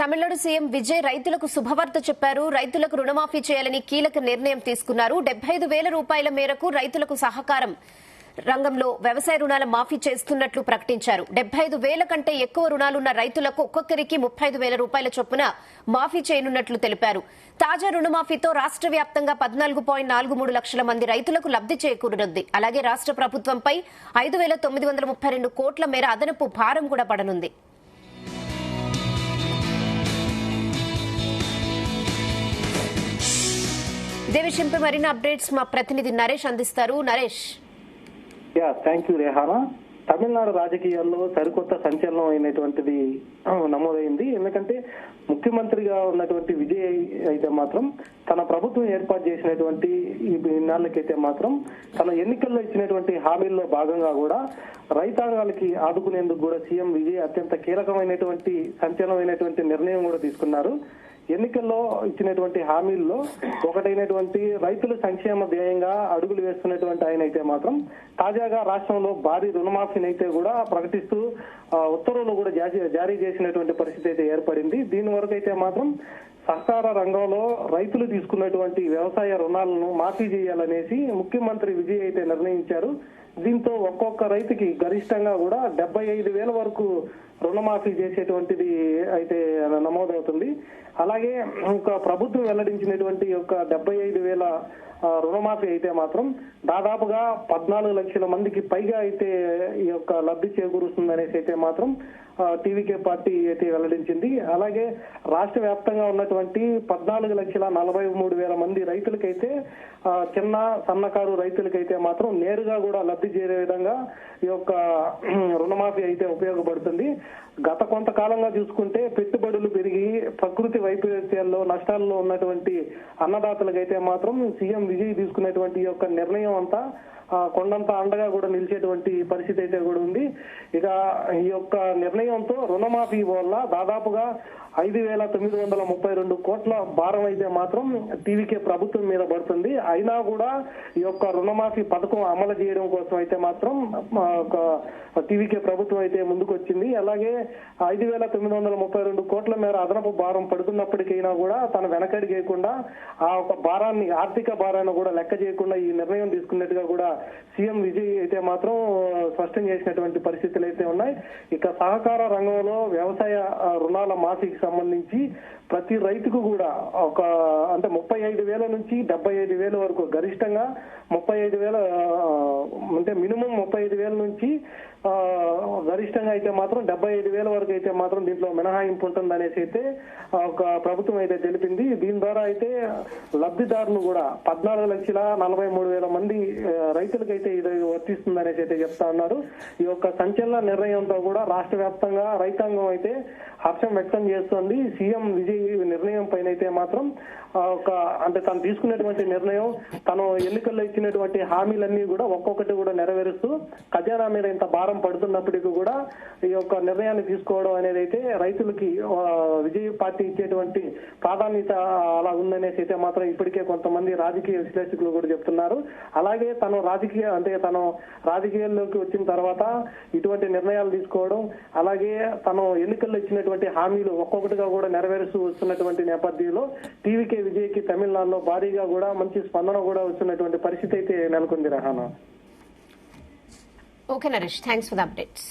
Tamil Nadu CM Vijay రైతులకు శుభవార్త చెప్పారు. రైతులకు రుణమాఫీ చేయాలని కీలక నిర్ణయం తీసుకున్నారు. 75,000 రూపాయల మేరకు రైతులకు సహకారం రంగంలో వ్యవసాయ రుణాల మాఫీ చేస్తున్నట్లు ప్రకటించారు. 75,000 కంటే ఎక్కువ రుణాలున్న రైతులకు ఒక్కొక్కరికి 35,000 రూపాయల చొప్పున మాఫీ చేయనున్నట్లు తెలిపారు. తాజా రుణమాఫీతో రాష్ట్ర వ్యాప్తంగా 14.43 లక్షల మంది రైతులకు లబ్ది చేకూరనుంది. అలాగే రాష్ట్ర ప్రభుత్వంపై 5,932 కోట్ల మేర అదనపు భారం కూడా పడనుంది. ఇదే విషయంపై మరిన్ని అప్డేట్స్ మా ప్రతినిధి నరేష్ అందిస్తారు. నరేష్. Thank you Rehana. తమిళనాడు రాజకీయాల్లో సరికొత్త సంచలనం అయినటువంటిది నమోదైంది. ఎందుకంటే ముఖ్యమంత్రిగా ఉన్నటువంటి విజయ్ అయితే మాత్రం తన ప్రభుత్వం ఏర్పాటు చేసినటువంటి ఇన్నాళ్ళకైతే మాత్రం తన ఎన్నికల్లో ఇచ్చినటువంటి హామీల్లో భాగంగా కూడా రైతాంగాలకి ఆదుకునేందుకు కూడా సీఎం విజయ్ అత్యంత కీలకమైనటువంటి సంచలనమైనటువంటి నిర్ణయం కూడా తీసుకున్నారు. ఎన్నికల్లో ఇచ్చినటువంటి హామీల్లో ఒకటైనటువంటి రైతుల సంక్షేమ ధ్యేయంగా అడుగులు వేస్తున్నటువంటి ఆయన అయితే మాత్రం తాజాగా రాష్ట్రంలో భారీ రుణమాఫీని అయితే కూడా ప్రకటిస్తూ ఉత్తర్వులు కూడా జారీ చేసినటువంటి పరిస్థితి అయితే ఏర్పడింది. దీని వరకు అయితే మాత్రం సహకార రంగంలో రైతులు తీసుకున్నటువంటి వ్యవసాయ రుణాలను మాఫీ చేయాలనేసి ముఖ్యమంత్రి విజయ్ అయితే నిర్ణయించారు. దీంతో ఒక్కొక్క రైతుకి గరిష్టంగా కూడా 75,000 వరకు రుణమాఫీ చేసేటువంటిది అయితే నమోదవుతుంది. అలాగే ఇంకా ప్రభుత్వం వెల్లడించినటువంటి యొక్క 75,000 రుణమాఫీ అయితే మాత్రం దాదాపుగా 14 లక్షల మందికి పైగా అయితే ఈ యొక్క లబ్ధి చేకూరుస్తుందనేసి అయితే మాత్రం టీవీకే పార్టీ అయితే వెల్లడించింది. అలాగే రాష్ట్ర వ్యాప్తంగా ఉన్నటువంటి 14,43,000 మంది రైతులకైతే చిన్న సన్నకారు రైతులకైతే మాత్రం నేరుగా కూడా లబ్ధి చేరే విధంగా ఈ యొక్క రుణమాఫీ అయితే ఉపయోగపడుతుంది. గత కొంతకాలంగా చూసుకుంటే పెట్టుబడులు పెరిగి ప్రకృతి వైపరీత్యాల్లో నష్టాల్లో ఉన్నటువంటి అన్నదాతలకైతే మాత్రం సీఎం విజయ్ తీసుకునేటువంటి యొక్క నిర్ణయం అంతా కొండంత అండగా కూడా నిలిచేటువంటి పరిస్థితి అయితే కూడా ఉంది. ఇక ఈ యొక్క నిర్ణయంతో రుణమాఫీ వల్ల దాదాపుగా 5,932 కోట్ల భారం అయితే మాత్రం టీవీకే ప్రభుత్వం మీద పడుతుంది. అయినా కూడా ఈ యొక్క రుణమాఫీ పథకం అమలు చేయడం కోసం అయితే మాత్రం టీవీకే ప్రభుత్వం అయితే ముందుకు వచ్చింది. అలాగే 5,932 కోట్ల మేర అదనపు భారం పడుతున్నప్పటికైనా కూడా తన వెనకడి చేయకుండా ఆ ఒక భారాన్ని ఆర్థిక భారాన్ని కూడా లెక్క చేయకుండా ఈ నిర్ణయం తీసుకున్నట్టుగా కూడా సీఎం విజయ్ అయితే మాత్రం స్పష్టం చేసినటువంటి పరిస్థితులు అయితే ఉన్నాయి. ఇక సహకార రంగంలో వ్యవసాయ రుణాల మాఫీకి సంబంధించి ప్రతి రైతుకు కూడా ఒక అంటే 35,000 నుంచి 75,000 వరకు గరిష్టంగా 35,000 అంటే మినిమం 35,000 నుంచి గరిష్టంగా అయితే మాత్రం 75,000 వరకు అయితే మాత్రం దీంట్లో మినహాయింపు ఉంటుంది అనేసి అయితే ఒక ప్రభుత్వం అయితే తెలిపింది. దీని ద్వారా అయితే లబ్ధిదారులు కూడా 14,43,000 మంది రైతులకైతే ఇది వర్తిస్తుంది అనేసి అయితే చెప్తా ఉన్నారు. ఈ యొక్క సంచలన నిర్ణయంతో కూడా రాష్ట్ర వ్యాప్తంగా రైతాంగం అయితే హర్షం వ్యక్తం చేస్తోంది. సీఎం విజయ్ నిర్ణయం పైన అయితే మాత్రం అంటే తను తీసుకునేటువంటి నిర్ణయం తను ఎన్నికల్లో ఇచ్చినటువంటి హామీలన్నీ కూడా ఒక్కొక్కటి కూడా నెరవేరుస్తూ ఖజానా మీద ఇంత భారం పడుతున్నప్పటికీ కూడా ఈ యొక్క నిర్ణయాన్ని తీసుకోవడం అనేది అయితే రైతులకి విజయ్ పార్టీ ఇచ్చేటువంటి ప్రాధాన్యత అలా ఉందనేసి అయితే మాత్రం ఇప్పటికే కొంతమంది రాజకీయ విశ్లేషకులు కూడా చెప్తున్నారు. అలాగే తను రాజకీయాల్లోకి వచ్చిన తర్వాత ఇటువంటి నిర్ణయాలు తీసుకోవడం, అలాగే తను ఎన్నికల్లో ఇచ్చినటువంటి హామీలు ఒక్కొక్కటిగా కూడా నెరవేరుస్తూ వస్తున్నటువంటి నేపథ్యంలో టీవీకే విజయ్కి తమిళనాడులో భారీగా కూడా మంచి స్పందన కూడా వస్తున్నటువంటి పరిస్థితి అయితే నెలకొంది. Rahana. Okay Naresh, thanks for the updates.